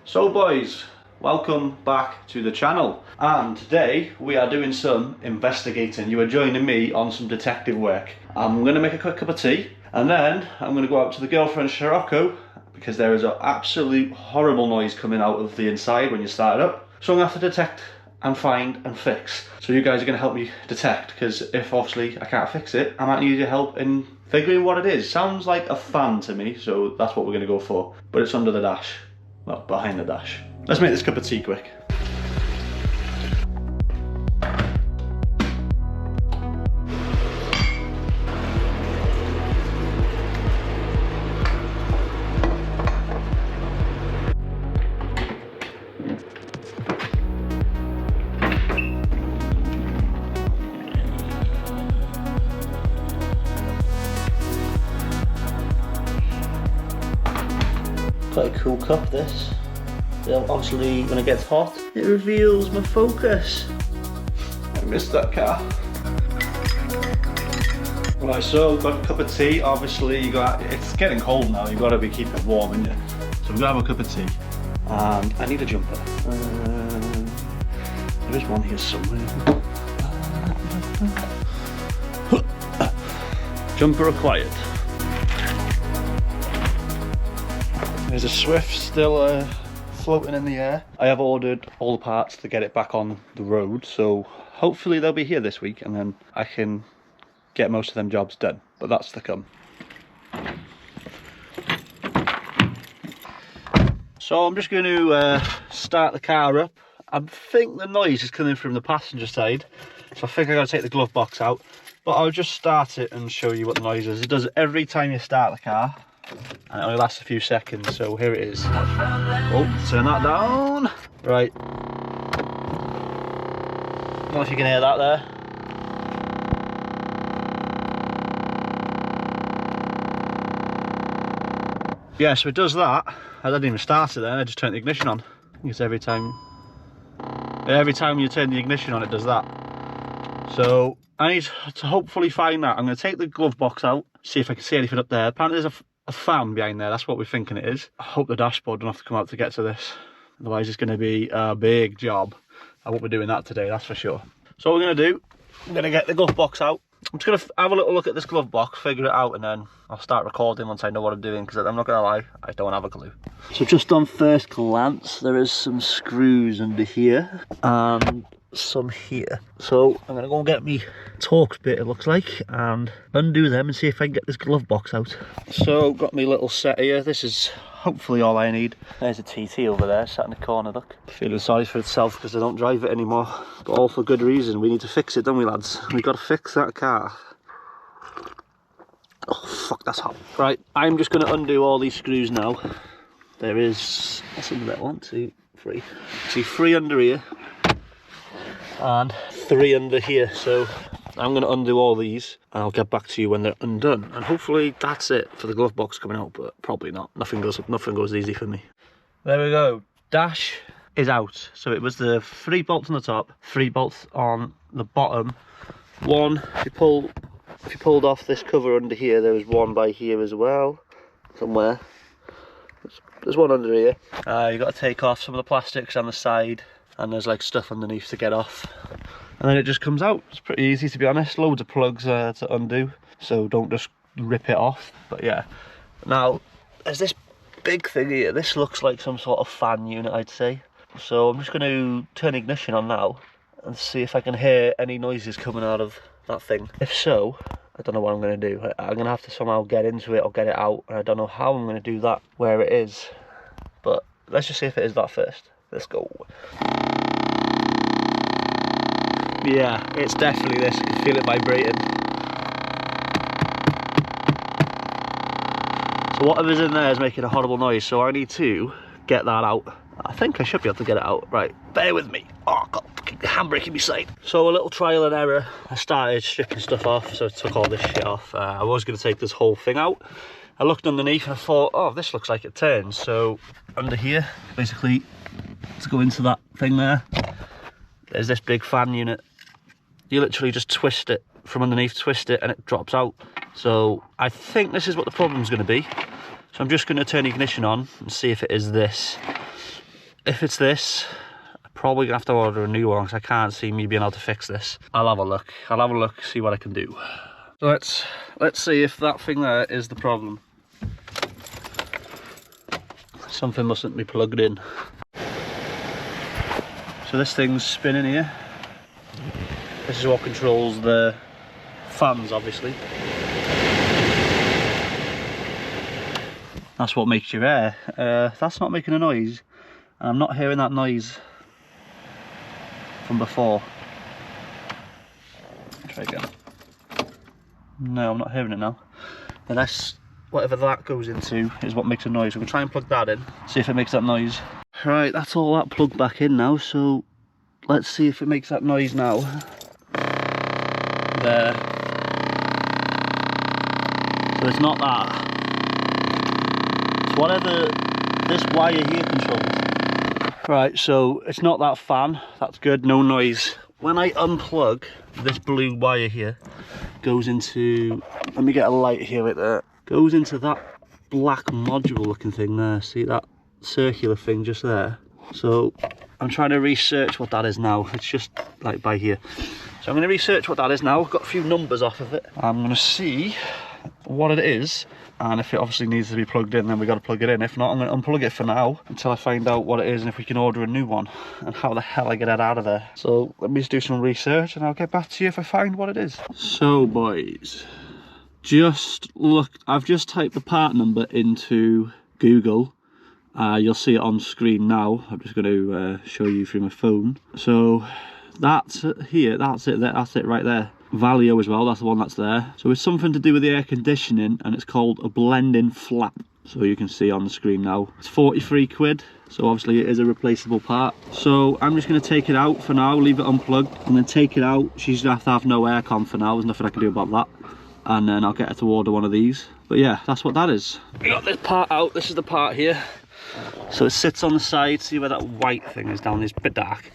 So boys, welcome back to the channel, and today we are doing some investigating. You are joining me on some detective work. I'm going to make a quick cup of tea and then I'm going to go out to the girlfriend's Scirocco because there is an absolute horrible noise coming out of the inside when you start it up. So I'm going to have to detect and find and fix. So you guys are going to help me detect, because if obviously I can't fix it, I might need your help in figuring what it is. Sounds like a fan to me, so that's what we're going to go for. But it's under the dash. Well, behind the dash. Let's make this cup of tea quick. Quite a cool cup, this. Obviously when it gets hot it reveals my focus. I missed that car. Right, so got a cup of tea. Obviously it's getting cold now, you've got to be keeping it warm, isn't it? So we're gonna have a cup of tea and I need a jumper. There is one here somewhere. Jumper required. There's a Swift still floating in the air. I have ordered all the parts to get it back on the road, so hopefully they'll be here this week and then I can get most of them jobs done, but that's to come. So I'm just going to start the car up. I think the noise is coming from the passenger side, so I think I got to take the glove box out, but I'll just start it and show you what the noise is. It does it every time you start the car. And it only lasts a few seconds, so here it is. Oh, turn that down. Right. I don't know if you can hear that there. Yeah, so it does that. I didn't even start it then, I just turned the ignition on. Because every time you turn the ignition on, it does that. So I need to hopefully find that. I'm going to take the glove box out, see if I can see anything up there. Apparently there's a fan behind there, that's what we're thinking it is. I hope the dashboard don't have to come out to get to this, otherwise it's going to be a big job. I won't be doing that today, that's for sure. So what we're going to do, I'm going to get the glove box out. I'm just going to have a little look at this glove box, figure it out, and then I'll start recording once I know what I'm doing, because I'm not going to lie, I don't have a clue. So just on first glance, there is some screws under here and some here. So I'm going to go and get me Torx bit, it looks like, and undo them and see if I can get this glove box out. So got me little set here. This is hopefully all I need. There's a TT over there sat in the corner, look. Feeling sorry for itself because I don't drive it anymore, but all for good reason. We need to fix it, don't we, lads? We've got to fix that car. Oh fuck, that's hot. Right, I'm just going to undo all these screws now. There is, what's under that? 1, 2, 3. See, 3 under here and 3 under here, so I'm going to undo all these and I'll get back to you when they're undone, and hopefully that's it for the glove box coming out, but probably not. Nothing goes easy for me. There we go, dash is out. So it was the 3 bolts on the top, 3 bolts on the bottom. One, if you pulled off this cover under here, there was one by here as well, somewhere. There's one under here. You got to take off some of the plastics on the side, and there's like stuff underneath to get off, and then it just comes out. It's pretty easy, to be honest. Loads of plugs to undo, so don't just rip it off. But yeah, now there's this big thing here. This looks like some sort of fan unit, I'd say. So I'm just going to turn ignition on now and see if I can hear any noises coming out of that thing. If so, I don't know what I'm going to do. I'm going to have to somehow get into it or get it out, and I don't know how I'm going to do that, where it is. But let's just see if it is that first. Let's go. Yeah, it's definitely this. I can feel it vibrating. So whatever's in there is making a horrible noise, so I need to get that out. I think I should be able to get it out. Right, bear with me. Oh, I've got fucking handbrake in my side. So a little trial and error. I started stripping stuff off, so I took all this shit off. I was going to take this whole thing out. I looked underneath and I thought, oh, this looks like it turns. So under here, basically, to go into that thing there, there's this big fan unit. You literally just twist it from underneath, twist it, and it drops out. So I think this is what the problem's going to be. So I'm just going to turn the ignition on and see if it is this. if it's this, I'm probably gonna have to order a new one because I can't see me being able to fix this. I'll have a look. I'll have a look, see what I can do. So let's see if that thing there is the problem. Something mustn't be plugged in. So this thing's spinning here. This is what controls the fans, obviously. That's what makes your air. That's not making a noise, and I'm not hearing that noise from before. Try again. No, I'm not hearing it now. Unless whatever that goes into is what makes a noise. We're gonna try and plug that in, see if it makes that noise. Right, that's all that plugged back in now, so let's see if it makes that noise now. There. So it's not that. It's whatever this wire here controls. Right, so it's not that fan. That's good, no noise. When I unplug this blue wire here, goes into, let me get a light here right there. Goes into that black module looking thing there. See that circular thing just there? So I'm trying to research what that is now. It's just like by here. So I'm going to research what that is now. I've got a few numbers off of it. I'm going to see what it is, and if it obviously needs to be plugged in, then we've got to plug it in. If not, I'm going to unplug it for now until I find out what it is and if we can order a new one and how the hell I get it out of there. So let me just do some research and I'll get back to you if I find what it is. So boys, I've just typed the part number into Google. You'll see it on screen now. I'm just going to show you through my phone. So that's it here, that's it right there. Valio as well, that's the one that's there. So it's something to do with the air conditioning, and it's called a blending flap. So you can see on the screen now. It's 43 quid, so obviously it is a replaceable part. So I'm just going to take it out for now, leave it unplugged, and then take it out. She's going to have no aircon for now, there's nothing I can do about that. And then I'll get her to order one of these. But yeah, that's what that is. We got this part out, this is the part here. So it sits on the side, see where that white thing is down, this bit dark.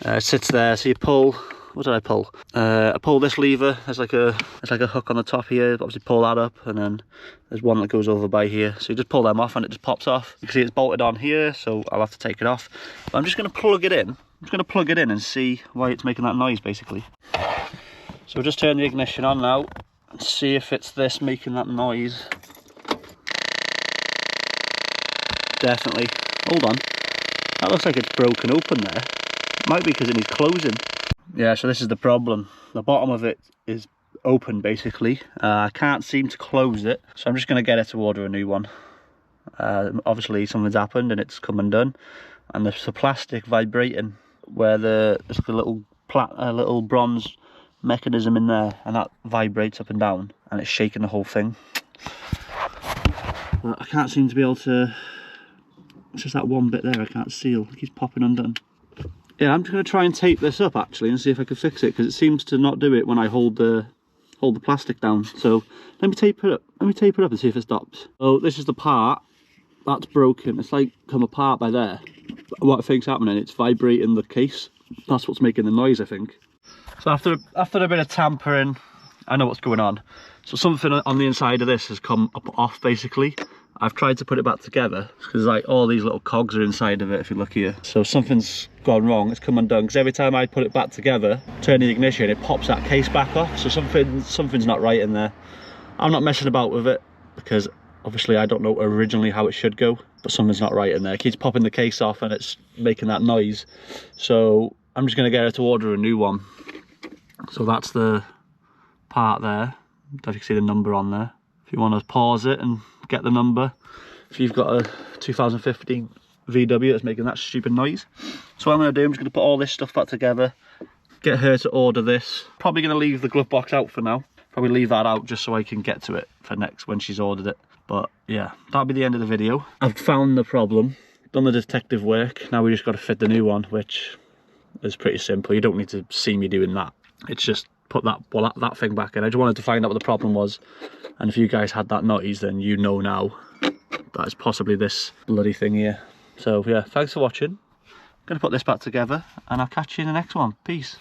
It sits there, so you pull, what did I pull? I pull this lever, there's like a hook on the top here, obviously pull that up, and then there's one that goes over by here. So you just pull them off and it just pops off. You can see it's bolted on here, so I'll have to take it off. But I'm just going to plug it in. I'm just going to plug it in and see why it's making that noise, basically. So we'll just turn the ignition on now and see if it's this making that noise. Definitely. Hold on. That looks like it's broken open there. Might be because it needs closing. Yeah, so this is the problem. The bottom of it is open, basically. I can't seem to close it, so I'm just going to get her to order a new one. Obviously, something's happened and it's come undone. And there's the plastic vibrating where there's a little bronze mechanism in there, and that vibrates up and down, and it's shaking the whole thing. But I can't seem to be able to. It's just that one bit there I can't seal. It keeps popping undone. Yeah, I'm just going to try and tape this up actually and see if I can fix it, because it seems to not do it when I hold the plastic down. So let me tape it up. Let me tape it up and see if it stops. So this is the part that's broken. It's like come apart by there. What I think's happening, it's vibrating the case. That's what's making the noise, I think. So after a bit of tampering, I know what's going on. So something on the inside of this has come up off basically. I've tried to put it back together because like all these little cogs are inside of it if you look here. So something's gone wrong, it's come undone, because every time I put it back together, turn the ignition, it pops that case back off. So something's not right in there. I'm not messing about with it because obviously I don't know originally how it should go, but something's not right in there. It keeps popping the case off and it's making that noise. So I'm just going to get her to order a new one. So that's the part there. If you can see the number on there. If you want to pause it and get the number, if you've got a 2015 VW that's making that stupid noise. So what I'm going to do, I'm just going to put all this stuff back together, get her to order this. Probably going to leave the glove box out for now. Probably leave that out just so I can get to it for next when she's ordered it. But yeah, that'll be the end of the video. I've found the problem, done the detective work. Now we just got to fit the new one, which is pretty simple. You don't need to see me doing that. It's just put that thing back in. I just wanted to find out what the problem was, and if you guys had that noise, then you know now that it's possibly this bloody thing here. So yeah, thanks for watching. I'm gonna put this back together and I'll catch you in the next one. Peace.